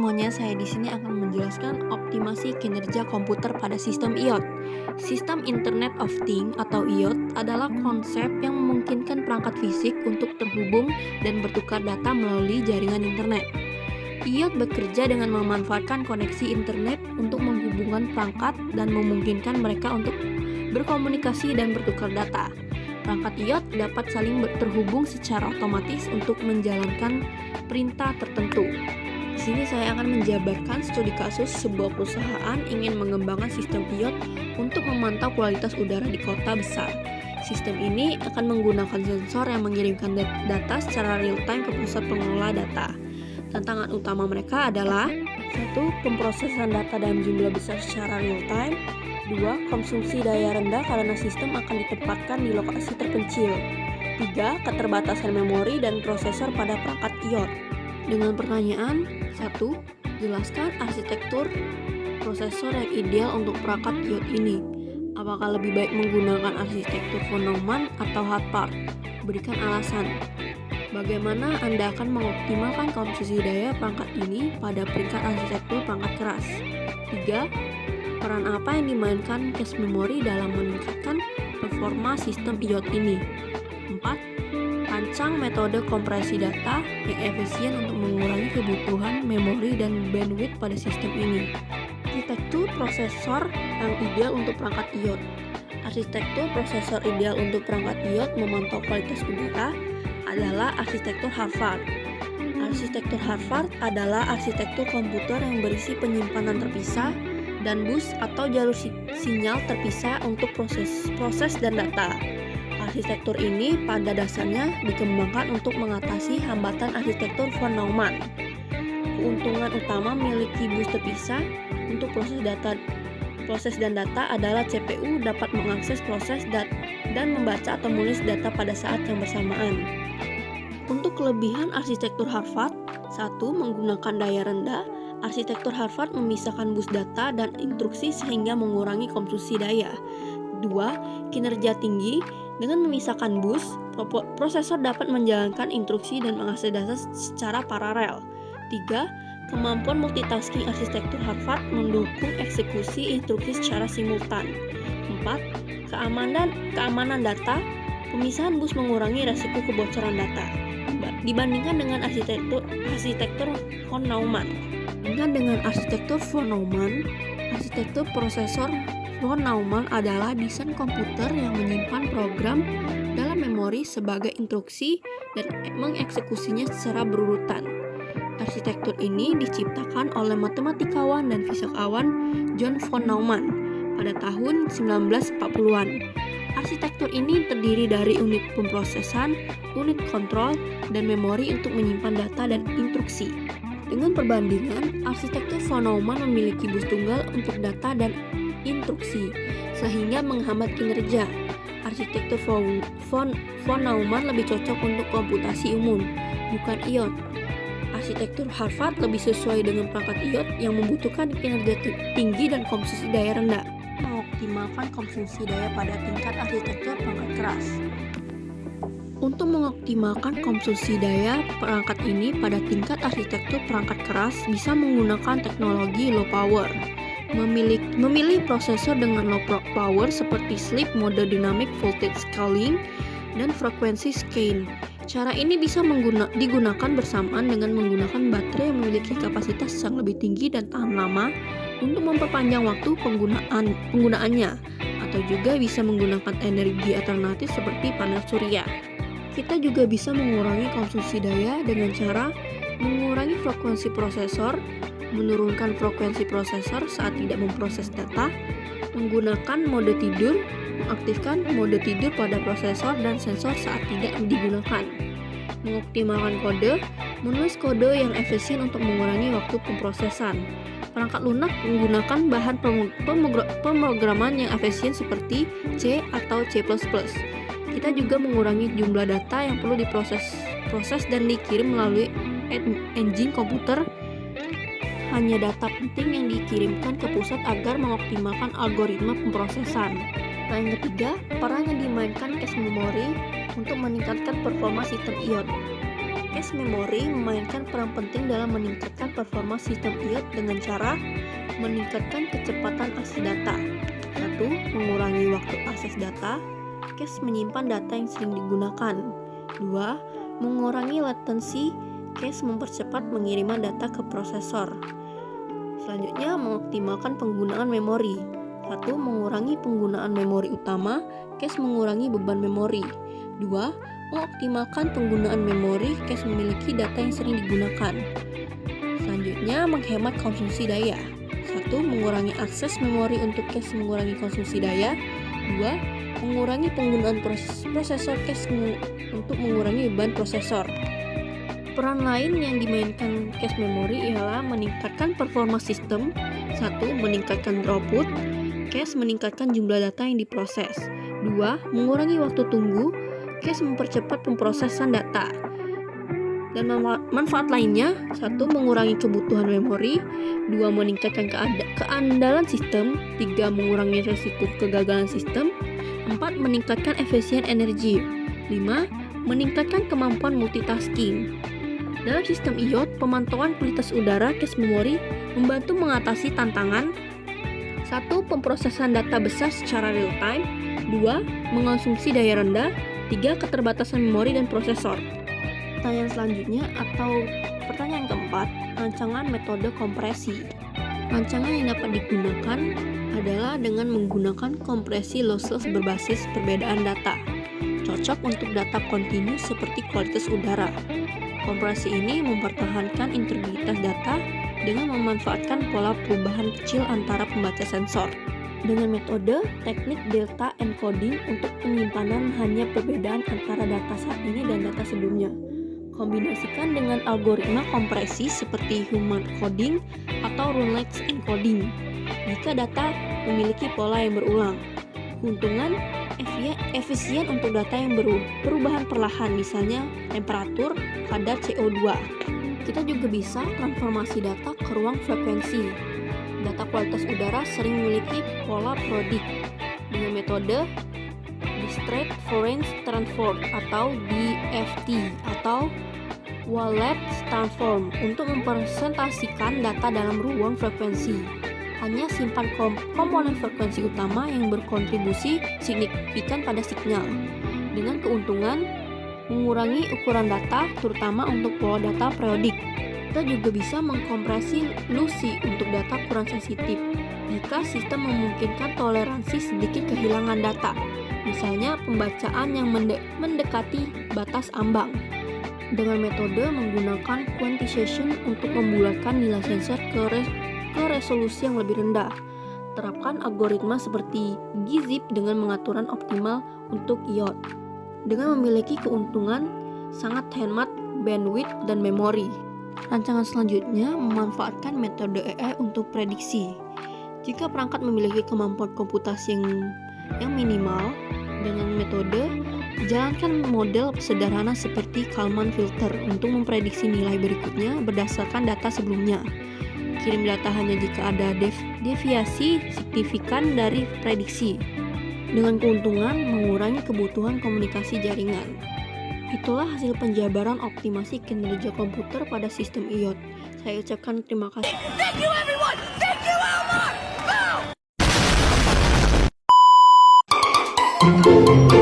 semuanya, saya di sini akan menjelaskan optimasi kinerja komputer pada sistem IoT. Sistem Internet of Things atau IoT adalah konsep yang memungkinkan perangkat fisik untuk terhubung dan bertukar data melalui jaringan internet. IoT bekerja dengan memanfaatkan koneksi internet untuk menghubungkan perangkat dan memungkinkan mereka untuk berkomunikasi dan bertukar data. Perangkat IoT dapat saling terhubung secara otomatis untuk menjalankan perintah tertentu. Di sini saya akan menjabarkan studi kasus sebuah perusahaan ingin mengembangkan sistem IoT untuk memantau kualitas udara di kota besar. Sistem ini akan menggunakan sensor yang mengirimkan data secara real-time ke pusat pengelola data. Tantangan utama mereka adalah 1. Pemrosesan data dalam jumlah besar secara real-time. 2. Konsumsi daya rendah karena sistem akan ditempatkan di lokasi terpencil. 3. Keterbatasan memori dan prosesor pada perangkat IoT. Dengan pertanyaan 1. Jelaskan arsitektur prosesor yang ideal untuk perangkat IoT ini. Apakah lebih baik menggunakan arsitektur von Neumann atau Harvard? Berikan alasan. Bagaimana Anda akan mengoptimalkan konsumsi daya perangkat ini pada peringkat arsitektur perangkat keras? 3. Peran apa yang dimainkan cache memori dalam meningkatkan performa sistem IoT ini? 4. Rancang metode kompresi data yang efisien untuk mengurangi kebutuhan memori dan bandwidth pada sistem ini. Arsitektur prosesor yang ideal untuk perangkat IoT. Arsitektur prosesor ideal untuk perangkat IoT memantau kualitas udara adalah arsitektur Harvard. Arsitektur Harvard adalah arsitektur komputer yang berisi penyimpanan terpisah dan bus atau jalur sinyal terpisah untuk proses dan data. Arsitektur ini pada dasarnya dikembangkan untuk mengatasi hambatan arsitektur von Neumann. Keuntungan utama memiliki bus terpisah untuk proses dan data adalah CPU dapat mengakses proses dan membaca atau menulis data pada saat yang bersamaan. Untuk kelebihan arsitektur Harvard, 1. Menggunakan daya rendah. Arsitektur Harvard memisahkan bus data dan instruksi sehingga mengurangi konsumsi daya. 2. Kinerja tinggi. Dengan memisahkan bus, prosesor dapat menjalankan instruksi dan mengakses data secara paralel. 3. Kemampuan multitasking arsitektur Harvard mendukung eksekusi instruksi secara simultan. 4. Keamanan data. Pemisahan bus mengurangi risiko kebocoran data dibandingkan dengan arsitektur von Neumann. Dengan arsitektur von Neumann, arsitektur prosesor von Neumann adalah desain komputer yang menyimpan program dalam memori sebagai instruksi dan mengeksekusinya secara berurutan. Arsitektur ini diciptakan oleh matematikawan dan fisikawan John von Neumann pada tahun 1940-an. Arsitektur ini terdiri dari unit pemrosesan, unit kontrol, dan memori untuk menyimpan data dan instruksi. Dengan perbandingan, arsitektur von Neumann memiliki bus tunggal untuk data dan instruksi, sehingga menghambat kinerja. Arsitektur von Neumann lebih cocok untuk komputasi umum, bukan IoT. Arsitektur Harvard lebih sesuai dengan perangkat IoT yang membutuhkan kinerja tinggi dan konsumsi daya rendah. Mengoptimalkan konsumsi daya pada tingkat arsitektur perangkat keras. Untuk mengoptimalkan konsumsi daya perangkat ini pada tingkat arsitektur perangkat keras bisa menggunakan teknologi low power. Memilih prosesor dengan low power seperti sleep mode dynamic voltage scaling dan frekuensi scale. Cara ini bisa digunakan bersamaan dengan menggunakan baterai yang memiliki kapasitas yang lebih tinggi dan tahan lama untuk memperpanjang waktu penggunaannya, atau juga bisa menggunakan energi alternatif seperti panel surya. Kita juga bisa mengurangi konsumsi daya dengan cara mengurangi frekuensi prosesor, menurunkan frekuensi prosesor saat tidak memproses data, menggunakan mode tidur, mengaktifkan mode tidur pada prosesor dan sensor saat tidak digunakan, mengoptimalkan kode, menulis kode yang efisien untuk mengurangi waktu pemrosesan. Perangkat lunak menggunakan bahan pemrograman yang efisien seperti C atau C++. Kita juga mengurangi jumlah data yang perlu diproses dan dikirim melalui engine komputer. Hanya data penting yang dikirimkan ke pusat agar mengoptimalkan algoritma pemrosesan. Nah, yang ketiga, peran yang dimainkan cache memori untuk meningkatkan performa sistem IoT. Cache memory memainkan peran penting dalam meningkatkan performa sistem IoT dengan cara meningkatkan kecepatan akses data. 1. Mengurangi waktu akses data. Cache menyimpan data yang sering digunakan. 2. Mengurangi latensi. Cache mempercepat pengiriman data ke prosesor. Selanjutnya, mengoptimalkan penggunaan memori. 1. Mengurangi penggunaan memori utama. Cache mengurangi beban memori. 2. Mengoptimalkan penggunaan memori. Cache memiliki data yang sering digunakan. Selanjutnya, menghemat konsumsi daya. 1. Mengurangi akses memori untuk cache mengurangi konsumsi daya. 2. Mengurangi penggunaan prosesor cache untuk mengurangi beban prosesor. Peran lain yang dimainkan cache memory ialah meningkatkan performa sistem. 1. Meningkatkan throughput. Cache meningkatkan jumlah data yang diproses. 2. Mengurangi waktu tunggu. Cache mempercepat pemrosesan data. Dan manfaat lainnya, 1. Mengurangi kebutuhan memori. 2. Meningkatkan keandalan sistem. 3. Mengurangi risiko kegagalan sistem. 4. Meningkatkan efisien energi. 5. Meningkatkan kemampuan multitasking. Dalam sistem IoT, pemantauan kualitas udara cache memory membantu mengatasi tantangan 1. Pemrosesan data besar secara real time. 2. Mengonsumsi daya rendah. 3. Keterbatasan memori dan prosesor. Pertanyaan selanjutnya atau pertanyaan keempat, rancangan metode kompresi. Rancangan yang dapat digunakan adalah dengan menggunakan kompresi lossless berbasis perbedaan data. Cocok untuk data kontinu seperti kualitas udara. Kompresi ini mempertahankan integritas data dengan memanfaatkan pola perubahan kecil antara pembaca sensor. Dengan metode teknik delta encoding untuk penyimpanan hanya perbedaan antara data saat ini dan data sebelumnya. Kombinasikan dengan algoritma kompresi seperti human coding atau Runeless encoding jika data memiliki pola yang berulang. Keuntungan efisien untuk data yang perubahan perlahan, misalnya temperatur, kadar CO2. Kita juga bisa transformasi data ke ruang frekuensi. Data kualitas udara sering memiliki pola periodik dengan metode Discrete Fourier Transform atau DFT atau Wallace Transform untuk mempresentasikan data dalam ruang frekuensi. Hanya simpan komponen frekuensi utama yang berkontribusi signifikan pada signal. Dengan keuntungan mengurangi ukuran data, terutama untuk pola data periodik. Kita juga bisa mengkompresi Lucy untuk data kurang sensitif jika sistem memungkinkan toleransi sedikit kehilangan data, misalnya pembacaan yang mendekati batas ambang. Dengan metode menggunakan quantization untuk membulatkan nilai sensor ke resolusi yang lebih rendah. Terapkan algoritma seperti gzip dengan pengaturan optimal untuk IoT. Dengan memiliki keuntungan sangat hemat bandwidth dan memori. Rancangan selanjutnya memanfaatkan metode AI untuk prediksi. Jika perangkat memiliki kemampuan komputasi yang minimal, dengan metode jalankan model sederhana seperti Kalman filter untuk memprediksi nilai berikutnya berdasarkan data sebelumnya. Kirim data hanya jika ada deviasi signifikan dari prediksi. Dengan keuntungan mengurangi kebutuhan komunikasi jaringan. Itulah hasil penjabaran optimasi kinerja komputer pada sistem IoT. Saya ucapkan terima kasih. Thank you everyone. Thank you Elmar. Go!